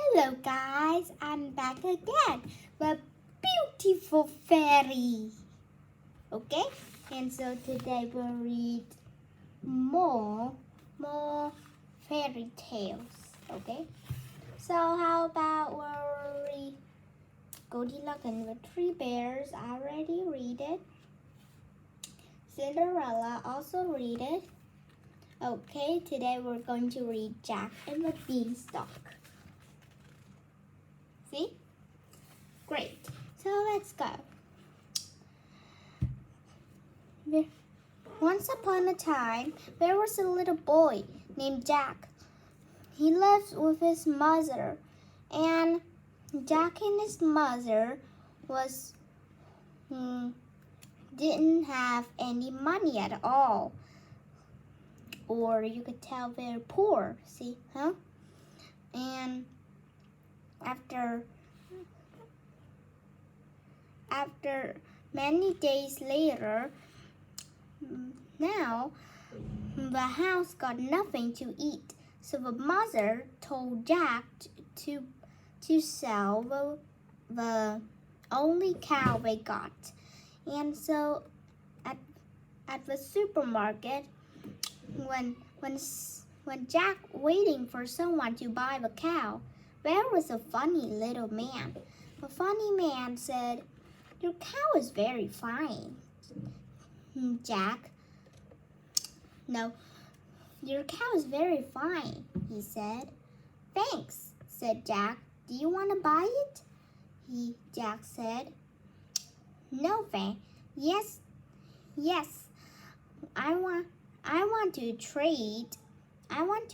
Hello guys, I'm back again with beautiful fairy. Okay, and so today we'll read more fairy tales. Okay, so how about we'll read Goldilocks and the Three Bears? I already read it. Cinderella also read it. Okay, today we're going to read Jack and the Beanstalk. See? Great. So let's go. Once upon a time, there was a little boy named Jack. He lived with his mother, and Jack and his mother didn't have any money at all. Or you could tell they're poor, see, huh? And after many days later, now the house got nothing to eat. So the mother told Jack to sell the only cow they got. And so at the supermarket, when Jack waiting for someone to buy the cow, there was a funny little man. The funny man said, "Your cow is very fine, Jack." "No, your cow is very fine," he said. "Thanks," said Jack. "Do you want to buy it?" Jack said. "No, thanks. Yes. I want to trade. I want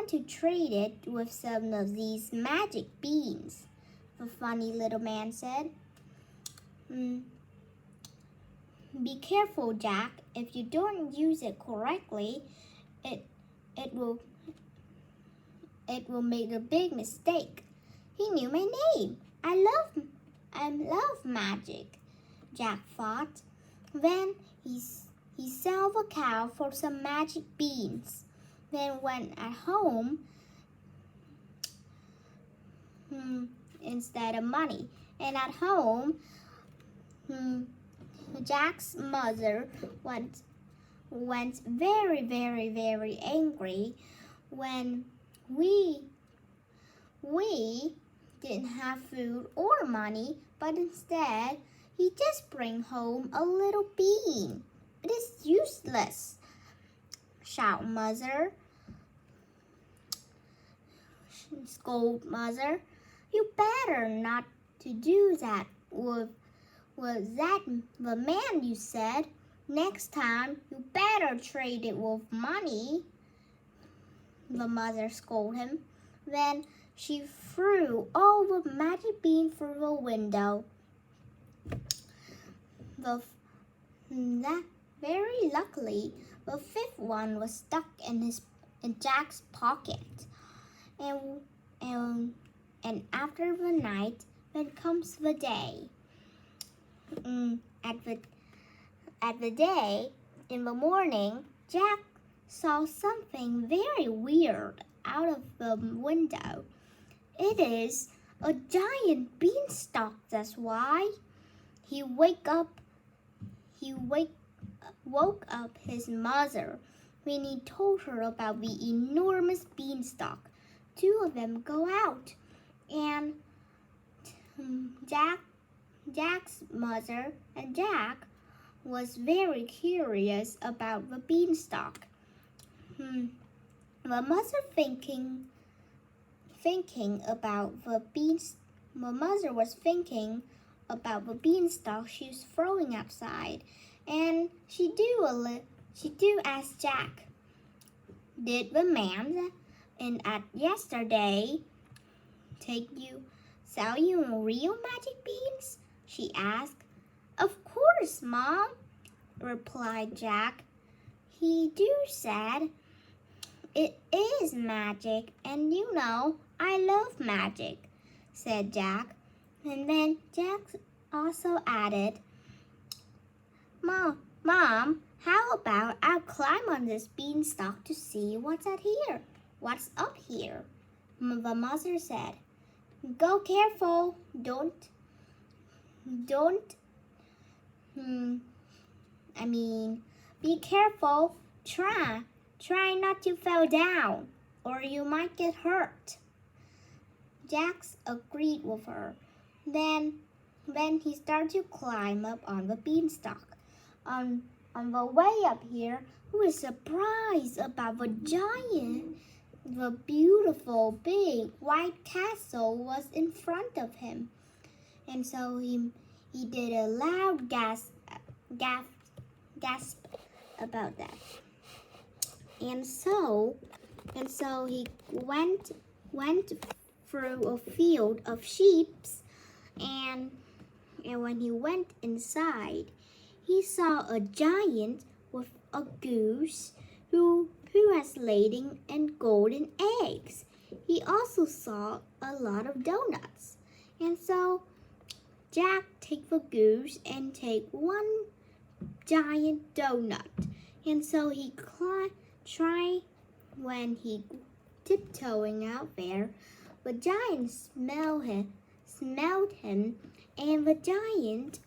to trade it with some of these magic beans," the funny little man said. "Be careful, Jack. If you don't use it correctly, it will make a big mistake." He knew my name. I love magic, Jack thought. Then he sold the cow for some magic beans. Then went at home instead of money. And at home, Jack's mother went very, very, very angry when we didn't have food or money, but instead he just bring home a little bean. "It is useless," shout mother. Scold mother. "You better not to do that with the man you said. Next time you better trade it with money," the mother scolded him. Then she threw all the magic beans through the window. Very luckily, the fifth one was stuck in Jack's pocket. And after the night, then comes the day. At the day, in the morning, Jack saw something very weird out of the window. It is a giant beanstalk, that's why. He woke up his mother when he told her about the enormous beanstalk. Two of them go out, and Jack's mother and Jack was very curious about the beanstalk. The mother was thinking about the beanstalk she was throwing outside, and she do ask Jack, "Did the man at yesterday sell you real magic beans?" she asked. "Of course, Mom," replied Jack. "He said it is magic, and you know I love magic," said Jack. And then Jack also added, Mom, how about I climb on this beanstalk to see what's out here?" What's up here? The mother said. Go careful. Don't, be careful. Try not to fall down, or you might get hurt. Jax agreed with her. Then he started to climb up on the beanstalk. On the way up here, he was surprised about the beautiful big white castle was in front of him. And so he did a loud gasp about that. And so he went through a field of sheep, and when he went inside, he saw a giant with a goose who was laying and golden eggs. He also saw a lot of donuts. And so Jack take the goose and take one giant donut. And so he when he tiptoeing out there, the giant smelled him, and the giant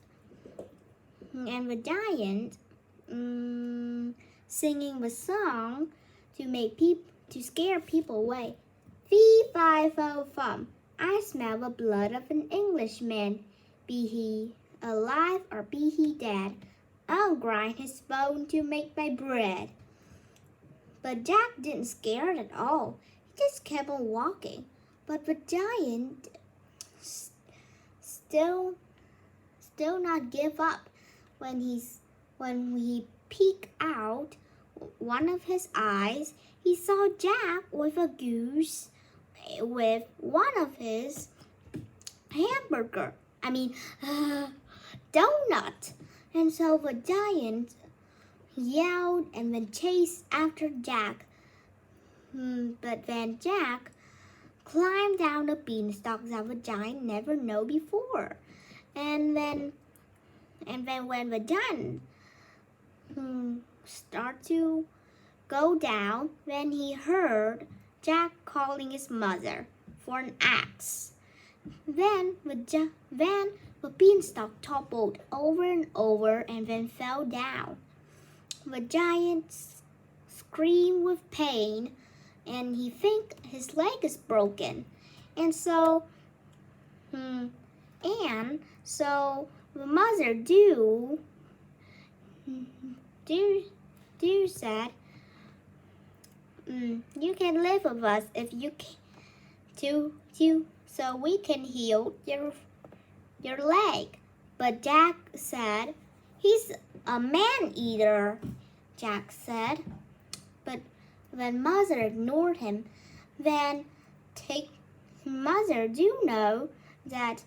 singing the song to scare people away. Fee, fi, fo, fum. I smell the blood of an Englishman, be he alive or be he dead. I'll grind his bone to make my bread. But Jack didn't scare it at all. He just kept on walking. But the giant still not give up. When he peeked out one of his eyes, he saw Jack with a goose with one of his donut. And so the giant yelled and then chased after Jack. But then Jack climbed down the beanstalk that the giant never knew before. And then when the giant started to go down, then he heard Jack calling his mother for an axe. Then the beanstalk toppled over and over and then fell down. The giant screamed with pain, and he think his leg is broken. And so the mother do said, you can live with us if you so we can heal your leg. But Jack said, he's a man-eater, Jack said. But when mother ignored him, then mother do know that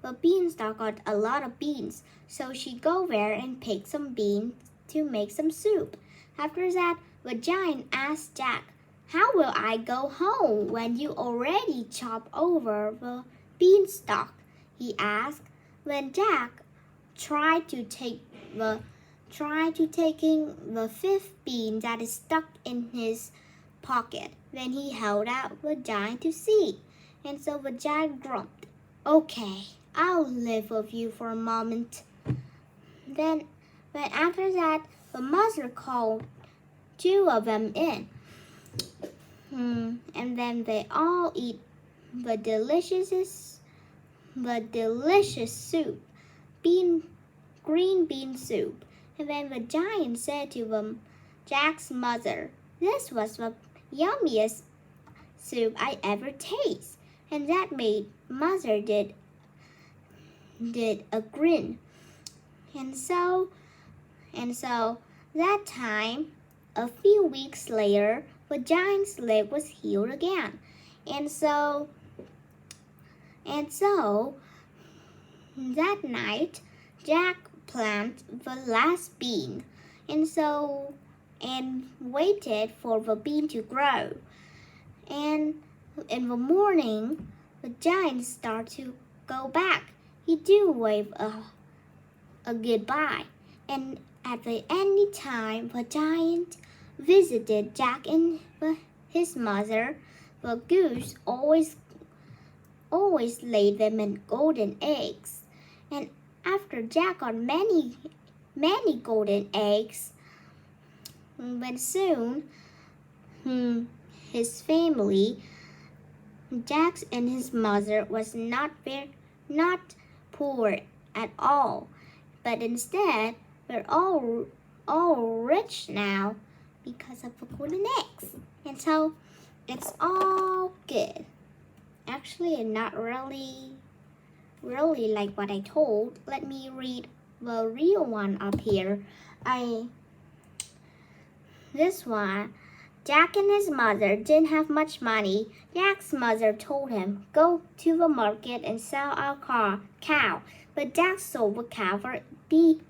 the beanstalk got a lot of beans. So she go there and pick some beans to make some soup. After that, the giant asked Jack, how will I go home when you already chopped over the beanstalk? He asked. When Jack tried to taking the fifth bean that is stuck in his pocket. Then he held out the giant to see. And so the giant grumped. Okay, I'll live with you for a moment. Then after that, the mother called two of them in. And then they all eat the delicious soup, green bean soup. And then the giant said to them, Jack's mother, this was the yummiest soup I ever tasted. And that made mother did a grin. And so that time, a few weeks later, the giant's leg was healed again. And so that night, Jack planted the last bean and waited for the bean to grow. And in the morning, the giant started to go back. He do wave a goodbye. And at the any time, the giant visited Jack and his mother. The goose always laid them in golden eggs. And after Jack got many golden eggs, but soon his family, Jack and his mother, was not poor at all, but instead we're all rich now because of the golden eggs. And so it's all good. Actually, it's not really like what I told. Let me read the real one up here. This one. Jack and his mother didn't have much money. Jack's mother told him, "Go to the market and sell our cow." But Jack sold the cow for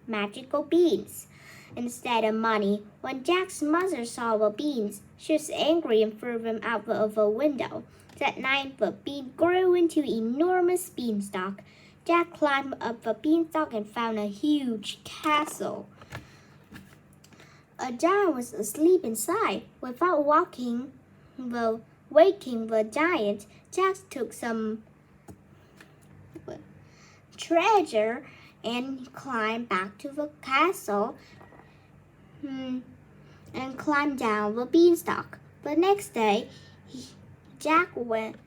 magical beans instead of money. When Jack's mother saw the beans, she was angry and threw them out of the window. That night, the bean grew into an enormous beanstalk. Jack climbed up the beanstalk and found a huge castle. A giant was asleep inside. Without waking the giant, Jack took some treasure and climbed back to the castle and climbed down the beanstalk. The next day, Jack went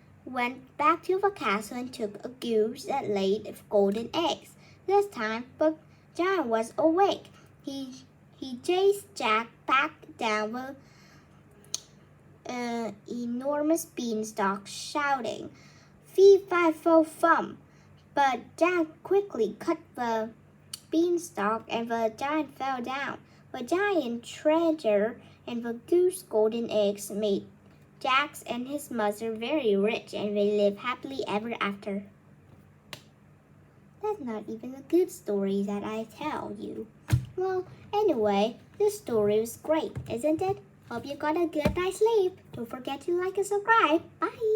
back to the castle and took a goose that laid golden eggs. This time, the giant was awake. He chased Jack back down the enormous beanstalk, shouting, "Fee, fi, fo, fum!" But Jack quickly cut the beanstalk and the giant fell down. The giant treasure and the goose golden eggs made Jack and his mother very rich, and they lived happily ever after. That's not even a good story that I tell you. Well, anyway, this story was great, isn't it? Hope you got a good night's sleep. Don't forget to like and subscribe. Bye!